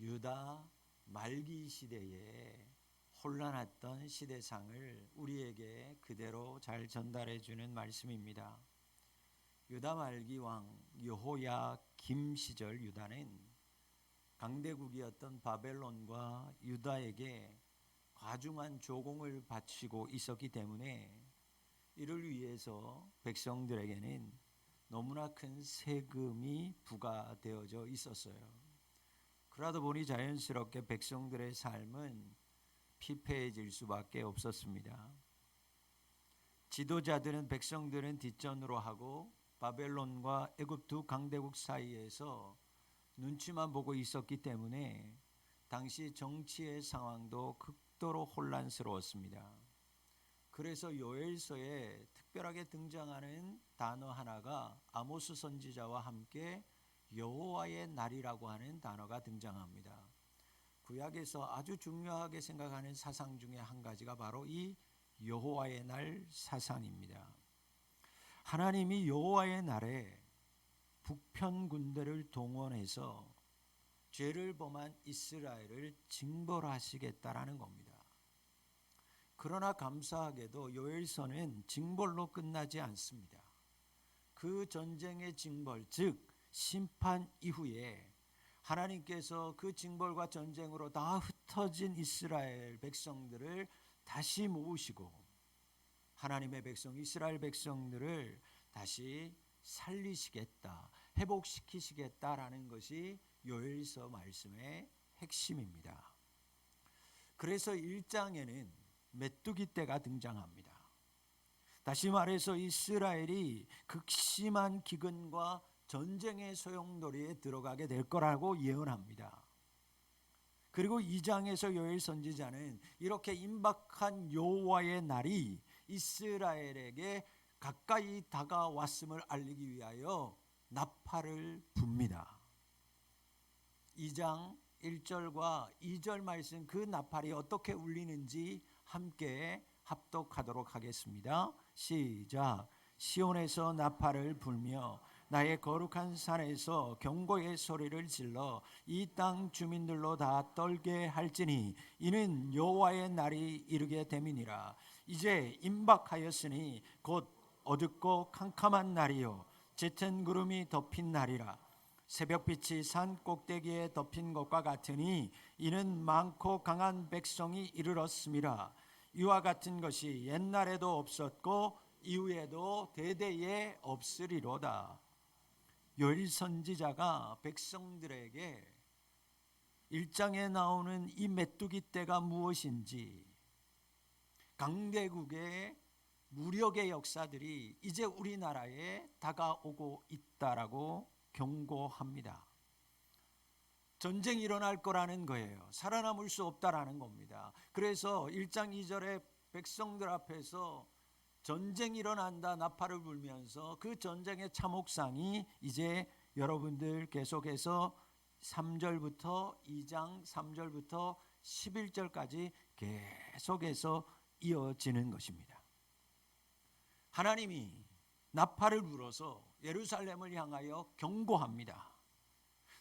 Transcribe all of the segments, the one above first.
유다 말기 시대에 혼란했던 시대상을 우리에게 그대로 잘 전달해 주는 말씀입니다. 유다 말기 왕 여호야김 시절 유다는 강대국이었던 바벨론과 유다에게 과중한 조공을 바치고 있었기 때문에 이를 위해서 백성들에게는 너무나 큰 세금이 부과되어져 있었어요. 그러다 보니 자연스럽게 백성들의 삶은 피폐해질 수밖에 없었습니다. 지도자들은 백성들은 뒷전으로 하고 바벨론과 애굽 두 강대국 사이에서 눈치만 보고 있었기 때문에 당시 정치의 상황도 극도로 혼란스러웠습니다. 그래서 요엘서에 특별하게 등장하는 단어 하나가 아모스 선지자와 함께 여호와의 날이라고 하는 단어가 등장합니다. 구약에서 아주 중요하게 생각하는 사상 중에 한 가지가 바로 이 여호와의 날 사상입니다. 하나님이 여호와의 날에 북편 군대를 동원해서 죄를 범한 이스라엘을 징벌하시겠다라는 겁니다. 그러나 감사하게도 요엘서는 징벌로 끝나지 않습니다. 그 전쟁의 징벌, 즉 심판 이후에 하나님께서 그 징벌과 전쟁으로 다 흩어진 이스라엘 백성들을 다시 모으시고 하나님의 백성 이스라엘 백성들을 다시 살리시겠다, 회복시키시겠다라는 것이 요엘서 말씀의 핵심입니다. 그래서 1장에는 메뚜기 떼가 등장합니다. 다시 말해서 이스라엘이 극심한 기근과 전쟁의 소용돌이에 들어가게 될 거라고 예언합니다. 그리고 2장에서 요엘 선지자는 이렇게 임박한 여호와의 날이 이스라엘에게 가까이 다가왔음을 알리기 위하여 나팔을 붑니다. 2장 1절과 2절 말씀 그 나팔이 어떻게 울리는지 함께 합독하도록 하겠습니다. 시작. 시온에서 나팔을 불며 나의 거룩한 산에서 경고의 소리를 질러 이 땅 주민들로 다 떨게 할지니 이는 여호와의 날이 이르게 됨이니라. 이제 임박하였으니 곧 어둡고 캄캄한 날이요 짙은 구름이 덮인 날이라. 새벽빛이 산 꼭대기에 덮인 것과 같으니 이는 많고 강한 백성이 이르렀음이라. 이와 같은 것이 옛날에도 없었고 이후에도 대대에 없으리로다. 요엘 선지자가 백성들에게 1장에 나오는 이 메뚜기 떼가 무엇인지, 강대국의 무력의 역사들이 이제 우리나라에 다가오고 있다라고 경고합니다. 전쟁이 일어날 거라는 거예요. 살아남을 수 없다라는 겁니다. 그래서 1장 2절에 백성들 앞에서 전쟁이 일어난다 나팔을 불면서 그 전쟁의 참혹상이 이제 여러분들 계속해서 3절부터 2장 3절부터 11절까지 계속해서 이어지는 것입니다. 하나님이 나팔을 불어서 예루살렘을 향하여 경고합니다.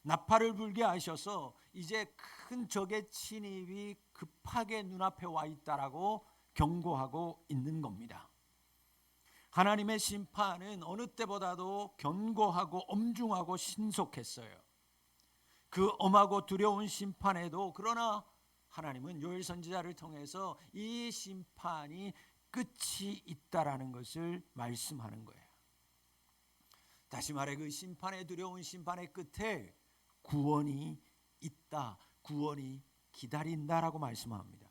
나팔을 불게 하셔서 이제 큰 적의 침입이 급하게 눈앞에 와 있다라고 경고하고 있는 겁니다. 하나님의 심판은 어느 때보다도 견고하고 엄중하고 신속했어요. 그 엄하고 두려운 심판에도 그러나 하나님은 요엘 선지자를 통해서 이 심판이 끝이 있다라는 것을 말씀하는 거예요. 다시 말해 그 심판의 두려운 심판의 끝에 구원이 있다, 구원이 기다린다라고 말씀합니다.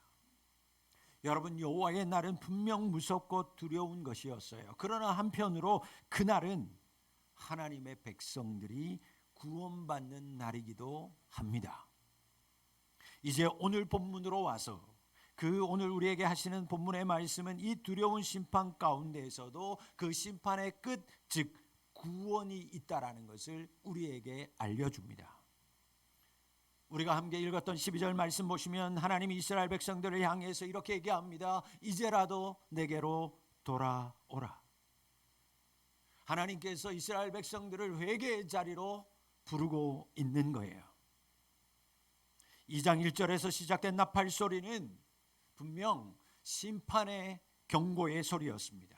여러분, 여호와의 날은 분명 무섭고 두려운 것이었어요. 그러나 한편으로 그날은 하나님의 백성들이 구원받는 날이기도 합니다. 이제 오늘 본문으로 와서 그 오늘 우리에게 하시는 본문의 말씀은 이 두려운 심판 가운데에서도 그 심판의 끝, 즉 구원이 있다라는 것을 우리에게 알려줍니다. 우리가 함께 읽었던 12절 말씀 보시면 하나님이 이스라엘 백성들을 향해서 이렇게 얘기합니다. 이제라도 내게로 돌아오라. 하나님께서 이스라엘 백성들을 회개의 자리로 부르고 있는 거예요. 2장 1절에서 시작된 나팔 소리는 분명 심판의 경고의 소리였습니다.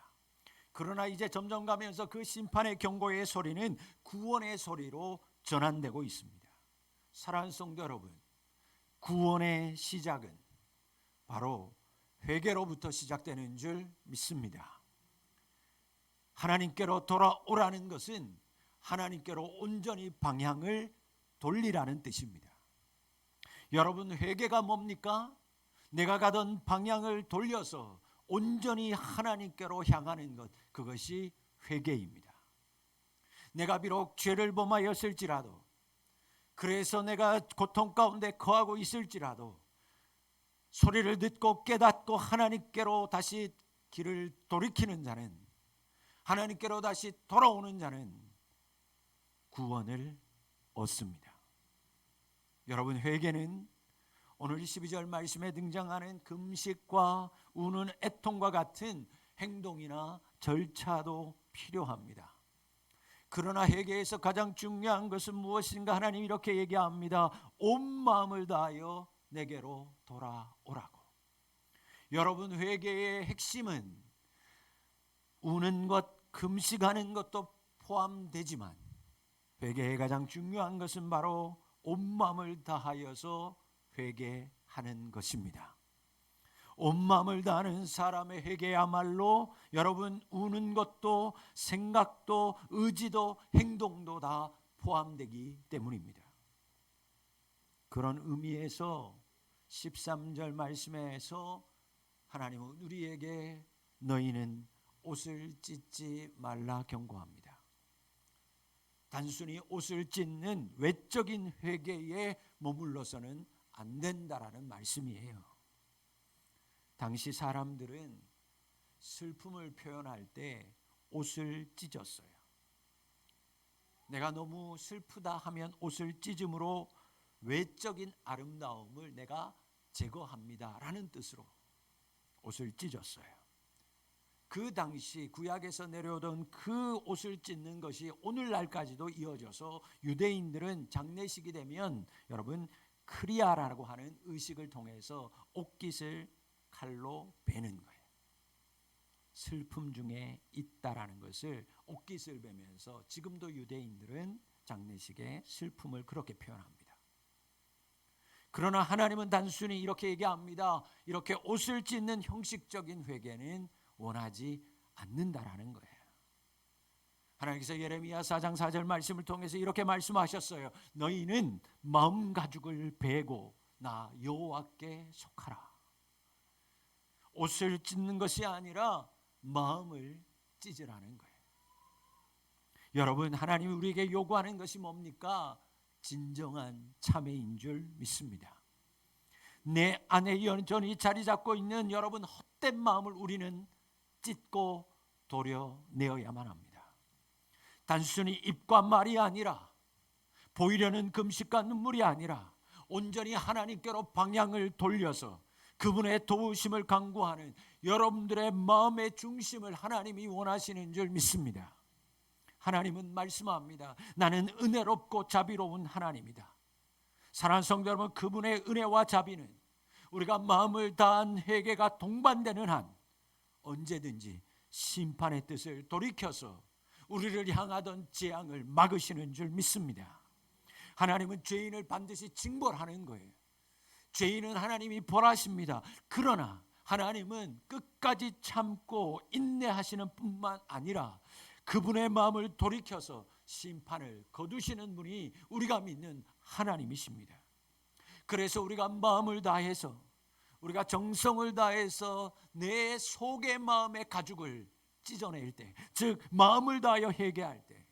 그러나 이제 점점 가면서 그 심판의 경고의 소리는 구원의 소리로 전환되고 있습니다. 사랑하는 성도 여러분, 구원의 시작은 바로 회개로부터 시작되는 줄 믿습니다. 하나님께로 돌아오라는 것은 하나님께로 온전히 방향을 돌리라는 뜻입니다. 여러분, 회개가 뭡니까? 내가 가던 방향을 돌려서 온전히 하나님께로 향하는 것, 그것이 회개입니다. 내가 비록 죄를 범하였을지라도, 그래서 내가 고통 가운데 거하고 있을지라도 소리를 듣고 깨닫고 하나님께로 다시 길을 돌이키는 자는, 하나님께로 다시 돌아오는 자는 구원을 얻습니다. 여러분, 회개는 오늘 12절 말씀에 등장하는 금식과 우는 애통과 같은 행동이나 절차도 필요합니다. 그러나 회개에서 가장 중요한 것은 무엇인가? 하나님 이렇게 얘기합니다. 온 마음을 다하여 내게로 돌아오라고. 여러분, 회개의 핵심은 우는 것, 금식하는 것도 포함되지만 회개의 가장 중요한 것은 바로 온 마음을 다하여서 회개하는 것입니다. 온 마음을 다하는 사람의 회개야말로 여러분, 우는 것도 생각도 의지도 행동도 다 포함되기 때문입니다. 그런 의미에서 13절 말씀에서 하나님은 우리에게 너희는 옷을 찢지 말라 경고합니다. 단순히 옷을 찢는 외적인 회개에 머물러서는 안 된다라는 말씀이에요. 당시 사람들은 슬픔을 표현할 때 옷을 찢었어요. 내가 너무 슬프다 하면 옷을 찢음으로 외적인 아름다움을 내가 제거합니다 라는 뜻으로 옷을 찢었어요. 그 당시 구약에서 내려오던 그 옷을 찢는 것이 오늘날까지도 이어져서 유대인들은 장례식이 되면 여러분, 크리아라고 하는 의식을 통해서 옷깃을 칼로 베는 거예요. 슬픔 중에 있다라는 것을 옷깃을 베면서 지금도 유대인들은 장례식에 슬픔을 그렇게 표현합니다. 그러나 하나님은 단순히 이렇게 얘기합니다. 이렇게 옷을 찢는 형식적인 회개는 원하지 않는다라는 거예요. 하나님께서 예레미야 4장 4절 말씀을 통해서 이렇게 말씀하셨어요. 너희는 마음 가죽을 베고 나 여호와께 속하라. 옷을 찢는 것이 아니라 마음을 찢으라는 거예요. 여러분, 하나님이 우리에게 요구하는 것이 뭡니까? 진정한 참회인 줄 믿습니다. 내 안에 여전히 자리 잡고 있는 여러분 헛된 마음을 우리는 찢고 도려내어야만 합니다. 단순히 입과 말이 아니라, 보이려는 금식과 눈물이 아니라 온전히 하나님께로 방향을 돌려서 그분의 도우심을 간구하는 여러분들의 마음의 중심을 하나님이 원하시는 줄 믿습니다. 하나님은 말씀합니다. 나는 은혜롭고 자비로운 하나님이다. 사랑하는 성도 여러분, 그분의 은혜와 자비는 우리가 마음을 다한 회개가 동반되는 한 언제든지 심판의 뜻을 돌이켜서 우리를 향하던 재앙을 막으시는 줄 믿습니다. 하나님은 죄인을 반드시 징벌하는 거예요. 죄인은 하나님이 벌하십니다. 그러나 하나님은 끝까지 참고 인내하시는 뿐만 아니라 그분의 마음을 돌이켜서 심판을 거두시는 분이 우리가 믿는 하나님이십니다. 그래서 우리가 마음을 다해서, 우리가 정성을 다해서 내 속의 마음의 가죽을 찢어낼 때, 즉 마음을 다하여 회개할 때,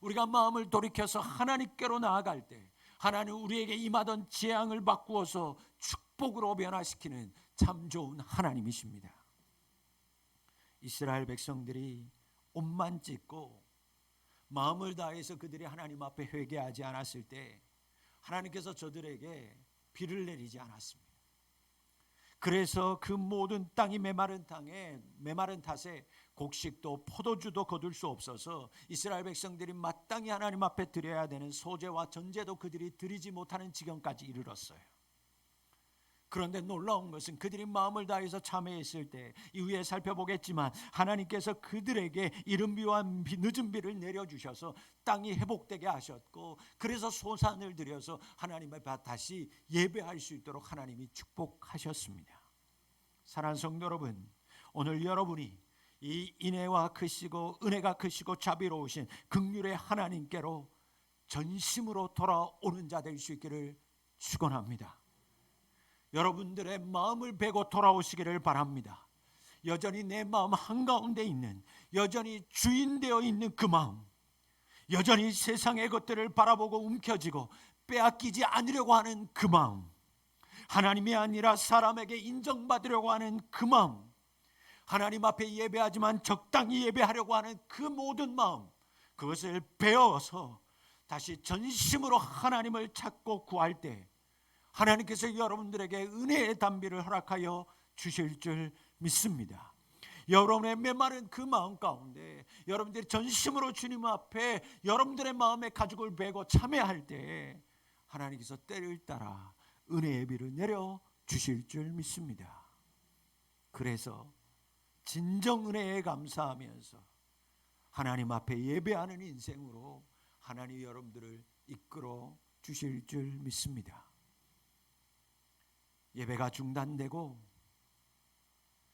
우리가 마음을 돌이켜서 하나님께로 나아갈 때 하나님 우리에게 임하던 재앙을 바꾸어서 축복으로 변화시키는 참 좋은 하나님이십니다. 이스라엘 백성들이 옷만 찢고 마음을 다해서 그들이 하나님 앞에 회개하지 않았을 때 하나님께서 저들에게 비를 내리지 않았습니다. 그래서 그 모든 땅이 메마른 탓에 곡식도 포도주도 거둘 수 없어서 이스라엘 백성들이 마땅히 하나님 앞에 드려야 되는 소제와 전제도 그들이 드리지 못하는 지경까지 이르렀어요. 그런데 놀라운 것은 그들이 마음을 다해서 참회했을 때, 이후에 살펴보겠지만 하나님께서 그들에게 이른 비와 늦은 비를 내려주셔서 땅이 회복되게 하셨고, 그래서 소산을 들여서 하나님 앞에 다시 예배할 수 있도록 하나님이 축복하셨습니다. 사랑하는 성도 여러분, 오늘 여러분이 이 인애와 크시고 은혜가 크시고 자비로우신 긍휼의 하나님께로 전심으로 돌아오는 자 될 수 있기를 축원합니다. 여러분들의 마음을 베고 돌아오시기를 바랍니다. 여전히 내 마음 한가운데 있는, 여전히 주인되어 있는 그 마음, 여전히 세상의 것들을 바라보고 움켜쥐고 빼앗기지 않으려고 하는 그 마음, 하나님이 아니라 사람에게 인정받으려고 하는 그 마음, 하나님 앞에 예배하지만 적당히 예배하려고 하는 그 모든 마음, 그것을 배워서 다시 전심으로 하나님을 찾고 구할 때 하나님께서 여러분들에게 은혜의 단비를 허락하여 주실 줄 믿습니다. 여러분의 메마른 그 마음 가운데 여러분들이 전심으로 주님 앞에 여러분들의 마음의 가죽을 베고 참회할 때 하나님께서 때를 따라 은혜의 비를 내려 주실 줄 믿습니다. 그래서 진정 은혜에 감사하면서 하나님 앞에 예배하는 인생으로 하나님이 여러분들을 이끌어 주실 줄 믿습니다. 예배가 중단되고,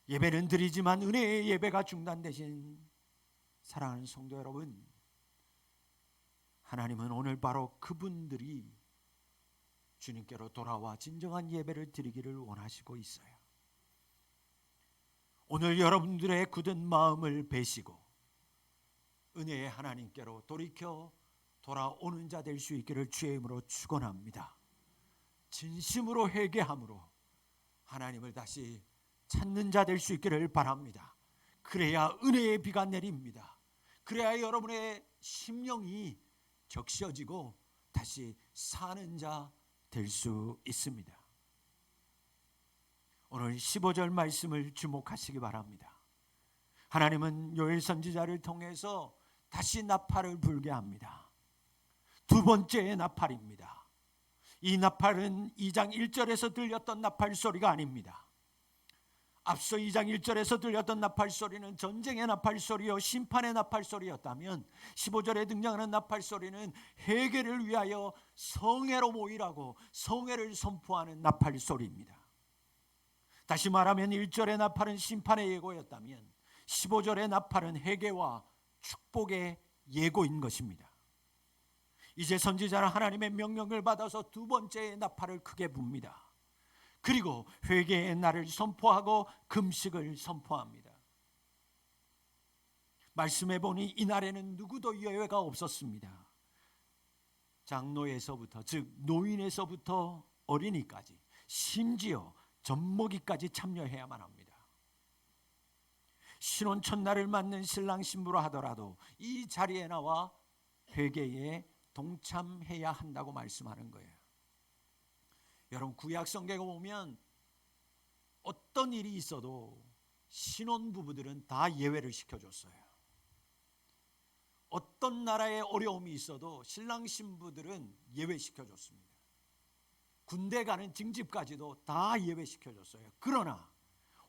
예배는 드리지만 은혜의 예배가 중단되신 사랑하는 성도 여러분, 하나님은 오늘 바로 그분들이 주님께로 돌아와 진정한 예배를 드리기를 원하시고 있어요. 오늘 여러분들의 굳은 마음을 베시고 은혜의 하나님께로 돌이켜 돌아오는 자 될 수 있기를 주의 이름으로 축원합니다. 진심으로 회개함으로 하나님을 다시 찾는 자 될 수 있기를 바랍니다. 그래야 은혜의 비가 내립니다. 그래야 여러분의 심령이 적셔지고 다시 사는 자 될 수 있습니다. 오늘 15절 말씀을 주목하시기 바랍니다. 하나님은 요엘 선지자를 통해서 다시 나팔을 불게 합니다. 두 번째의 나팔입니다. 이 나팔은 2장 1절에서 들렸던 나팔 소리가 아닙니다. 앞서 2장 1절에서 들렸던 나팔 소리는 전쟁의 나팔 소리요 심판의 나팔 소리였다면 15절에 등장하는 나팔 소리는 회개를 위하여 성회로 모이라고 성회를 선포하는 나팔 소리입니다. 다시 말하면 1절의 나팔은 심판의 예고였다면 15절의 나팔은 회개와 축복의 예고인 것입니다. 이제 선지자는 하나님의 명령을 받아서 두 번째의 나팔을 크게 붑니다. 그리고 회개의 날을 선포하고 금식을 선포합니다. 말씀해 보니 이날에는 누구도 예외가 없었습니다. 장로에서부터, 즉 노인에서부터 어린이까지, 심지어 젖먹이까지 참여해야만 합니다. 신혼 첫날을 맞는 신랑 신부로 하더라도 이 자리에 나와 회개에 동참해야 한다고 말씀하는 거예요. 여러분, 구약 성경에 보면 어떤 일이 있어도 신혼 부부들은 다 예외를 시켜줬어요. 어떤 나라에 어려움이 있어도 신랑 신부들은 예외시켜줬습니다. 군대 가는 징집까지도 다 예외시켜줬어요. 그러나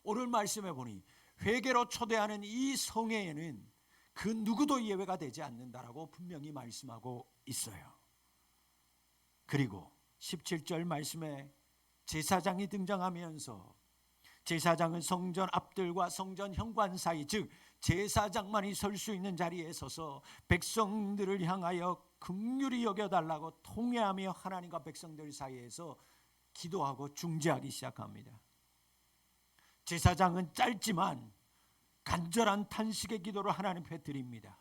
오늘 말씀해 보니 회개로 초대하는 이 성회에는 그 누구도 예외가 되지 않는다라고 분명히 말씀하고 있어요. 그리고 17절 말씀에 제사장이 등장하면서 제사장은 성전 앞들과 성전 현관 사이, 즉 제사장만이 설 수 있는 자리에 서서 백성들을 향하여 긍휼히 여겨달라고 통회하며 하나님과 백성들 사이에서 기도하고 중재하기 시작합니다. 제사장은 짧지만 간절한 탄식의 기도를 하나님 앞에 드립니다.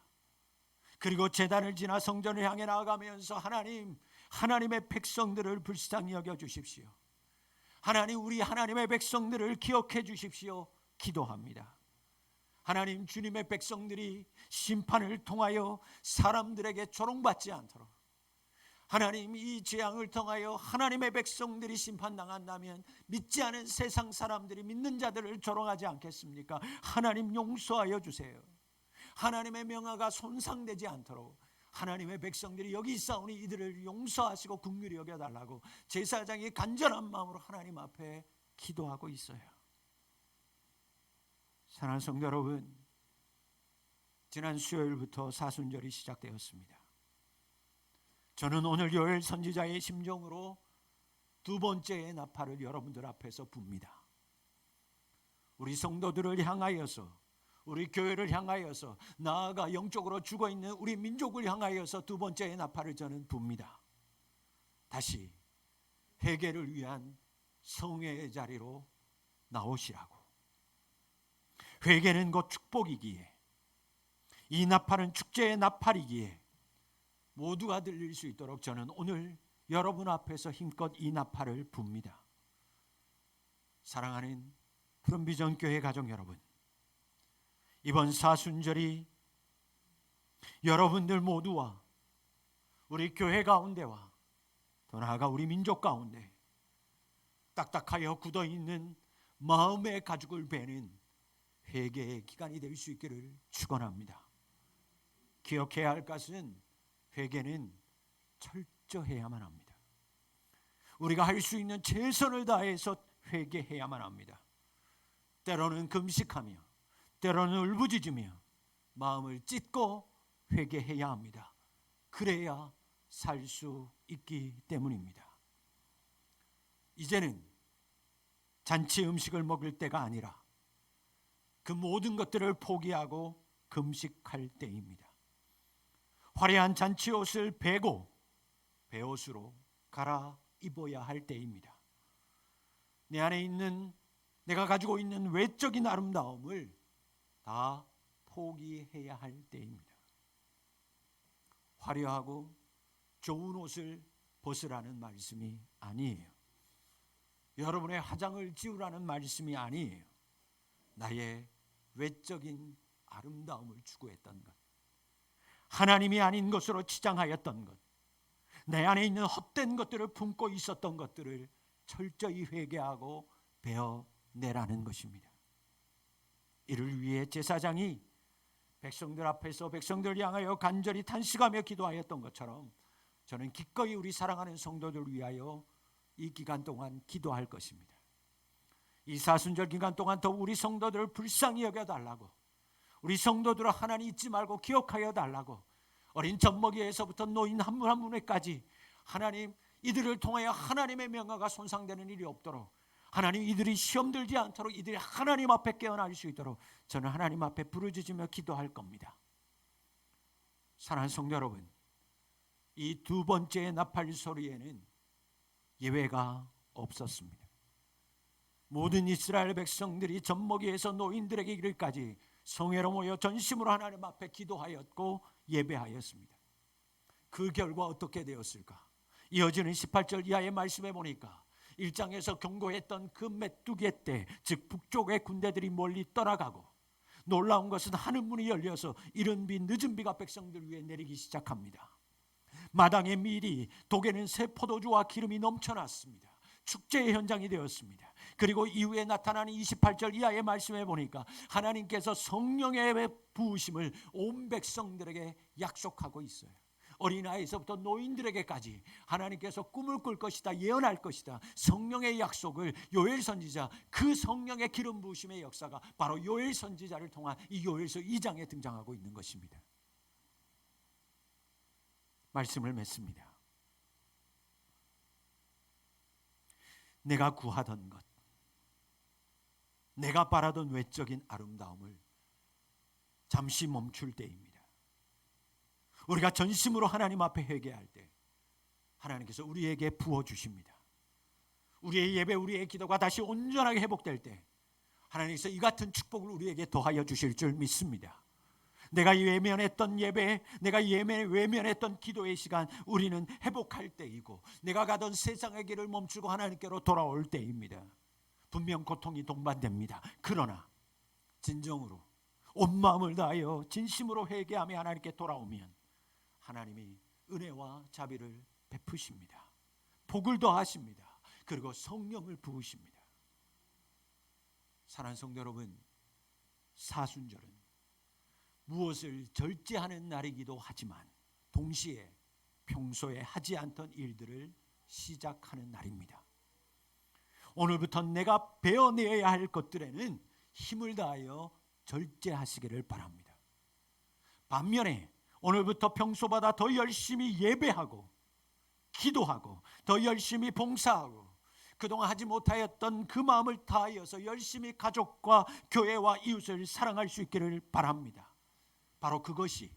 그리고 제단을 지나 성전을 향해 나아가면서 하나님의 백성들을 불쌍히 여겨주십시오. 하나님, 우리 하나님의 백성들을 기억해 주십시오. 기도합니다. 하나님, 주님의 백성들이 심판을 통하여 사람들에게 조롱받지 않도록, 하나님, 이 재앙을 통하여 하나님의 백성들이 심판당한다면 믿지 않은 세상 사람들이 믿는 자들을 조롱하지 않겠습니까? 하나님, 용서하여 주세요. 하나님의 명예가 손상되지 않도록 하나님의 백성들이 여기 있사오니 이들을 용서하시고 긍휼히 여겨달라고 제사장이 간절한 마음으로 하나님 앞에 기도하고 있어요. 사랑하는 성도 여러분, 지난 수요일부터 사순절이 시작되었습니다. 저는 오늘 요엘 선지자의 심정으로 두 번째의 나팔을 여러분들 앞에서 붑니다. 우리 성도들을 향하여서, 우리 교회를 향하여서, 나아가 영적으로 죽어있는 우리 민족을 향하여서 두 번째의 나팔을 저는 붑니다. 다시 회개를 위한 성회의 자리로 나오시라고. 회개는 곧 축복이기에, 이 나팔은 축제의 나팔이기에 모두가 들릴 수 있도록 저는 오늘 여러분 앞에서 힘껏 이 나팔을 붑니다. 사랑하는 푸른비전 교회 가족 여러분, 이번 사순절이 여러분들 모두와 우리 교회 가운데와 더 나아가 우리 민족 가운데 딱딱하여 굳어있는 마음의 가죽을 베는 회개의 기간이 될 수 있기를 축원합니다. 기억해야 할 것은 회개는 철저해야만 합니다. 우리가 할 수 있는 최선을 다해서 회개해야만 합니다. 때로는 금식하며, 때로는 울부짖으며 마음을 찢고 회개해야 합니다. 그래야 살 수 있기 때문입니다. 이제는 잔치 음식을 먹을 때가 아니라 그 모든 것들을 포기하고 금식할 때입니다. 화려한 잔치 옷을 베고 베옷으로 갈아입어야 할 때입니다. 내 안에 있는, 내가 가지고 있는 외적인 아름다움을 다 포기해야 할 때입니다. 화려하고 좋은 옷을 벗으라는 말씀이 아니에요. 여러분의 화장을 지우라는 말씀이 아니에요. 나의 외적인 아름다움을 추구했던 것, 하나님이 아닌 것으로 치장하였던 것, 내 안에 있는 헛된 것들을 품고 있었던 것들을 철저히 회개하고 베어내라는 것입니다. 이를 위해 제사장이 백성들 앞에서 백성들을 향하여 간절히 탄식하며 기도하였던 것처럼 저는 기꺼이 우리 사랑하는 성도들을 위하여 이 기간 동안 기도할 것입니다. 이 사순절 기간 동안 더 우리 성도들을 불쌍히 여겨달라고, 우리 성도들을 하나님 잊지 말고 기억하여 달라고, 어린 젖먹이에서부터 노인 한 분 한 분에까지 하나님, 이들을 통하여 하나님의 명예가 손상되는 일이 없도록, 하나님 이들이 시험 들지 않도록 이들이 하나님 앞에 깨어날 수 있도록 저는 하나님 앞에 부르짖으며 기도할 겁니다. 사랑하는 성도 여러분, 이 두 번째 나팔 소리에는 예외가 없었습니다. 모든 이스라엘 백성들이 젖먹이에서 노인들에게 이르기까지 성회로 모여 전심으로 하나님 앞에 기도하였고 예배하였습니다. 그 결과 어떻게 되었을까? 이어지는 18절 이하의 말씀에 보니까 1장에서 경고했던 그 메뚜기 때, 즉 북쪽의 군대들이 멀리 떠나가고, 놀라운 것은 하늘 문이 열려서 이른 비 늦은 비가 백성들 위에 내리기 시작합니다. 마당에 밀이, 독에는 새 포도주와 기름이 넘쳐났습니다. 축제의 현장이 되었습니다. 그리고 이후에 나타나는 28절 이하의 말씀에 보니까 하나님께서 성령의 부으심을 온 백성들에게 약속하고 있어요. 어린아이에서부터 노인들에게까지 하나님께서 꿈을 꿀 것이다, 예언할 것이다, 성령의 약속을 요엘 선지자, 그 성령의 기름 부으심의 역사가 바로 요엘 선지자를 통한 이 요엘서 2장에 등장하고 있는 것입니다. 말씀을 맺습니다. 내가 구하던 것, 내가 바라던 외적인 아름다움을 잠시 멈출 때입니다. 우리가 전심으로 하나님 앞에 회개할 때 하나님께서 우리에게 부어주십니다. 우리의 예배, 우리의 기도가 다시 온전하게 회복될 때 하나님께서 이 같은 축복을 우리에게 더하여 주실 줄 믿습니다. 내가 외면했던 예배, 내가 외면했던 기도의 시간, 우리는 회복할 때이고, 내가 가던 세상의 길을 멈추고 하나님께로 돌아올 때입니다. 분명 고통이 동반됩니다. 그러나 진정으로 온 마음을 다하여 진심으로 회개하며 하나님께 돌아오면 하나님이 은혜와 자비를 베푸십니다. 복을 더하십니다. 그리고 성령을 부으십니다. 사랑하는 성도 여러분, 사순절은 무엇을 절제하는 날이기도 하지만 동시에 평소에 하지 않던 일들을 시작하는 날입니다. 오늘부터 내가 베어내야 할 것들에는 힘을 다하여 절제하시기를 바랍니다. 반면에 오늘부터 평소보다 더 열심히 예배하고 기도하고 더 열심히 봉사하고 그동안 하지 못하였던 그 마음을 다하여서 열심히 가족과 교회와 이웃을 사랑할 수 있기를 바랍니다. 바로 그것이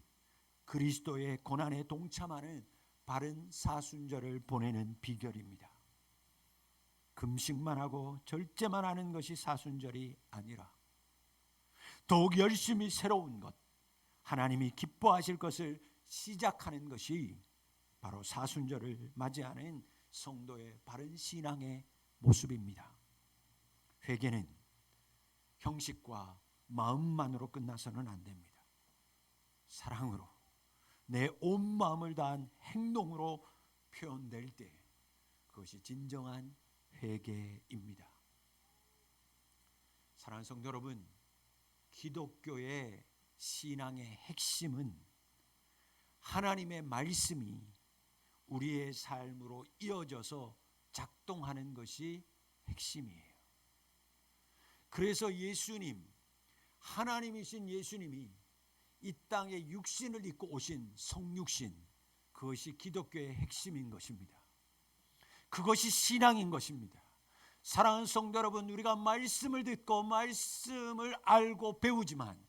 그리스도의 고난에 동참하는 바른 사순절을 보내는 비결입니다. 금식만 하고 절제만 하는 것이 사순절이 아니라 더욱 열심히 새로운 것, 하나님이 기뻐하실 것을 시작하는 것이 바로 사순절을 맞이하는 성도의 바른 신앙의 모습입니다. 회개는 형식과 마음만으로 끝나서는 안 됩니다. 사랑으로 내 온 마음을 다한 행동으로 표현될 때 그것이 진정한 회개입니다. 사랑하는 성도 여러분, 기독교의 신앙의 핵심은 하나님의 말씀이 우리의 삶으로 이어져서 작동하는 것이 핵심이에요. 그래서 예수님, 하나님이신 예수님이 이 땅에 육신을 입고 오신 성육신, 그것이 기독교의 핵심인 것입니다. 그것이 신앙인 것입니다. 사랑하는 성도 여러분, 우리가 말씀을 듣고 말씀을 알고 배우지만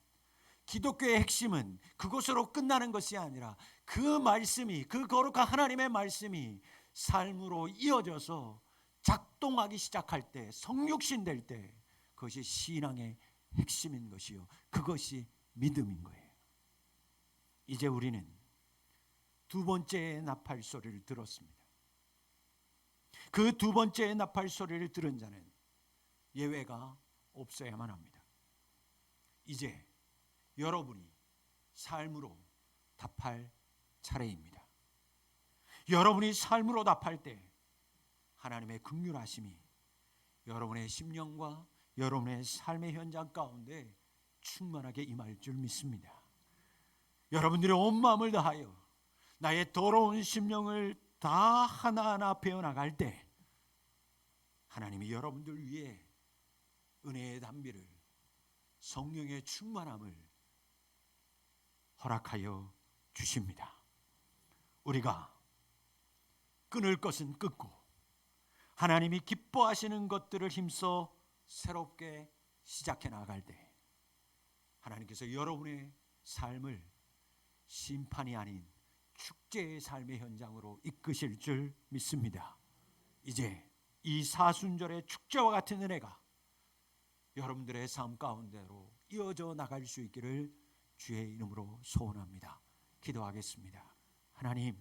기독교의 핵심은 그것으로 끝나는 것이 아니라 그 말씀이, 그 거룩한 하나님의 말씀이 삶으로 이어져서 작동하기 시작할 때, 성육신 될 때 그것이 신앙의 핵심인 것이요, 그것이 믿음인 거예요. 이제 우리는 두 번째의 나팔 소리를 들었습니다. 그 두 번째의 나팔 소리를 들은 자는 예외가 없어야만 합니다. 이제 여러분이 삶으로 답할 차례입니다. 여러분이 삶으로 답할 때 하나님의 긍휼하심이 여러분의 심령과 여러분의 삶의 현장 가운데 충만하게 임할 줄 믿습니다. 여러분들의 온 마음을 다하여 나의 더러운 심령을 다 하나하나 베어나갈 때 하나님이 여러분들 위해 은혜의 담비를, 성령의 충만함을 허락하여 주십니다. 우리가 끊을 것은 끊고 하나님이 기뻐하시는 것들을 힘써 새롭게 시작해 나갈 때 하나님께서 여러분의 삶을 심판이 아닌 축제의 삶의 현장으로 이끄실 줄 믿습니다. 이제 이 사순절의 축제와 같은 은혜가 여러분들의 삶 가운데로 이어져 나갈 수 있기를 주의 이름으로 소원합니다. 기도하겠습니다. 하나님,